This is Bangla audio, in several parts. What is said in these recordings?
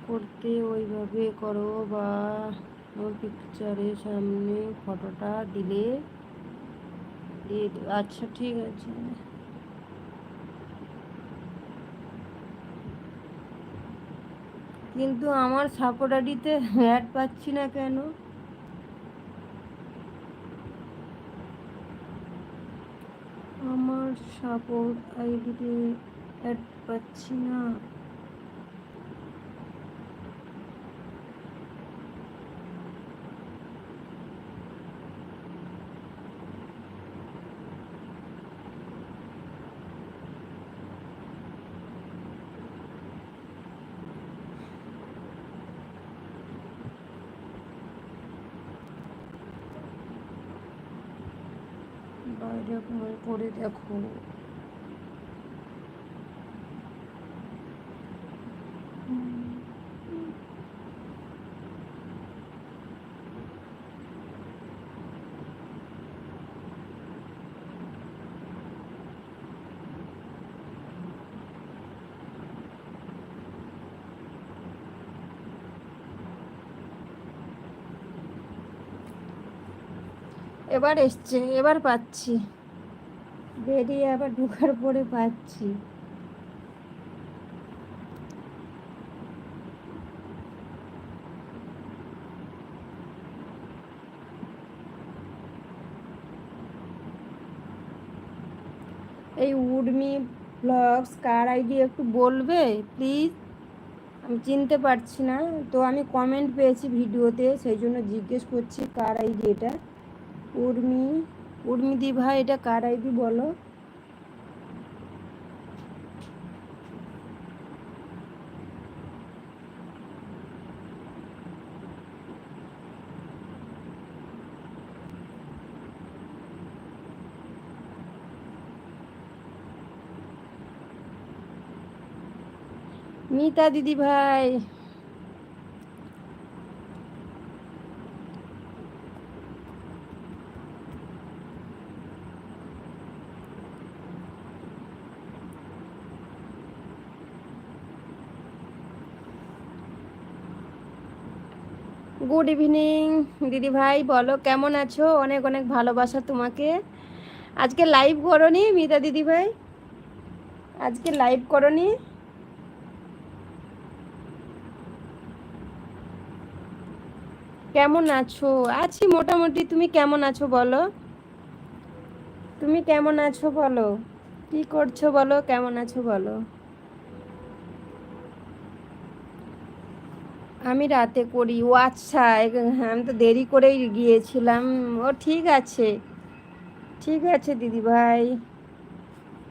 করতে ওইভাবে করো, বা ওর পিকচারের সামনে ফটোটা দিয়ে আচ্ছা ঠিক আছে। কিন্তু আমার সাপোর্ট আইডিতে অ্যাড পাচ্ছি না কেন? আমার সাপোর্ট আইডিতে অ্যাড পাচ্ছি না। বাইরে করে দেখো। এবার এসছে, এবার পাচ্ছি, বেরিয়ে আবার ঢোকার পরে পাচ্ছি। এই উর্মি ব্লগস কার আইডি একটু বলবে প্লিজ? আমি চিনতে পারছি না তো, আমি কমেন্ট পেয়েছি ভিডিওতে, সেই জন্য জিজ্ঞেস করছি কার আইডি এটা। উর্মি, উর্মিদি ভাই এটা কার আইডি বলো? মিতা দিদি ভাই, গুড ইভিনিং দিদি ভাই, বলো কেমন আছো? অনেক অনেক ভালোবাসা তোমাকে। আজকে লাইভ করনি মিতা দিদি ভাই? আজকে লাইভ করনি? কেমন আছো? আছি মোটামুটি, তুমি কেমন আছো বলো? তুমি কেমন আছো বলো? কি করছো বলো, কেমন আছো বলো? আমি রাতে করি। ও আচ্ছা, হ্যাঁ আমি তো দেরি করেই গিয়েছিলাম। ও ঠিক আছে, ঠিক আছে দিদি ভাই,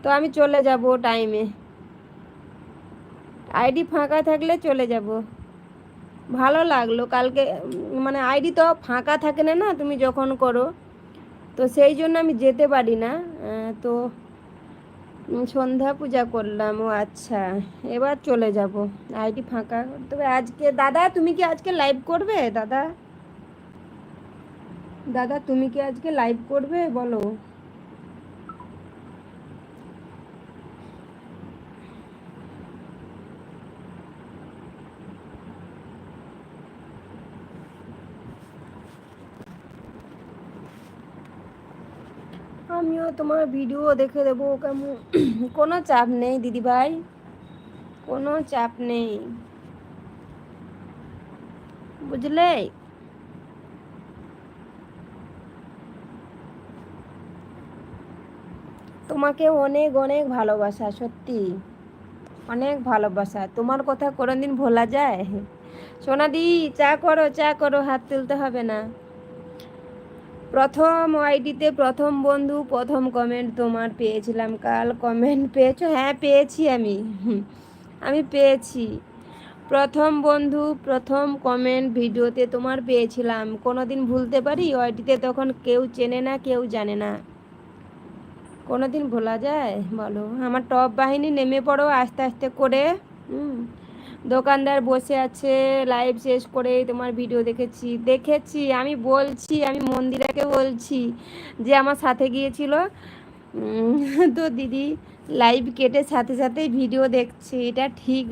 তো আমি চলে যাব টাইমে। আইডি ফাঁকা থাকলে চলে যাব। ভালো লাগলো কালকে, মানে আইডি তো ফাঁকা থাকে না, না তুমি যখন করো, তো সেই জন্য আমি যেতে পারি না। তো সন্ধ্যা পূজা করলাম। ও আচ্ছা, এবার চলে যাব। আইডি ফাঁকা। তবে আজকে দাদা, তুমি কি আজকে লাইভ করবে দাদা? দাদা তুমি কি আজকে লাইভ করবে বলো? আমিও তোমার ভিডিও দেখে দেবো কেমন। কোনো চাপ নেই দিদি ভাই, কোনো চাপ নেই, বুঝলে? তোমাকে অনেক অনেক ভালোবাসা, সত্যি অনেক ভালোবাসা। তোমার কথা কোনোদিন ভোলা যায়? সোনাদি, চা করো, চা করো, হাত তুলতে হবে না। প্রথম আইডিতে প্রথম বন্ধু, প্রথম কমেন্ট তোমার পেয়েছিলাম কাল। কমেন্ট পেয়েছো? হ্যাঁ পেয়েছি আমি। আমি পেয়েছি। প্রথম বন্ধু, প্রথম কমেন্ট ভিডিওতে তোমার পেয়েছিলাম। কোনোদিন ভুলতে পারি? আইডিতে তখন কেউ চেনে না, কেউ জানে না, কোনোদিন ভোলা যায় বলো? আমার টপ বাহিনী নেমে পড়ো আস্তে আস্তে করে। হুম, দোকানদার বসে আছে, লাইভ শেষ করে তোমার ভিডিও দেখেছি, দেখেছি আমি বলছি, আমি মন্দিরাকে বলছি যে আমার সাথে গিয়েছিল, তো দিদি লাইভ কেটে সাথে সাথেই ভিডিও দেখছি, এটা ঠিক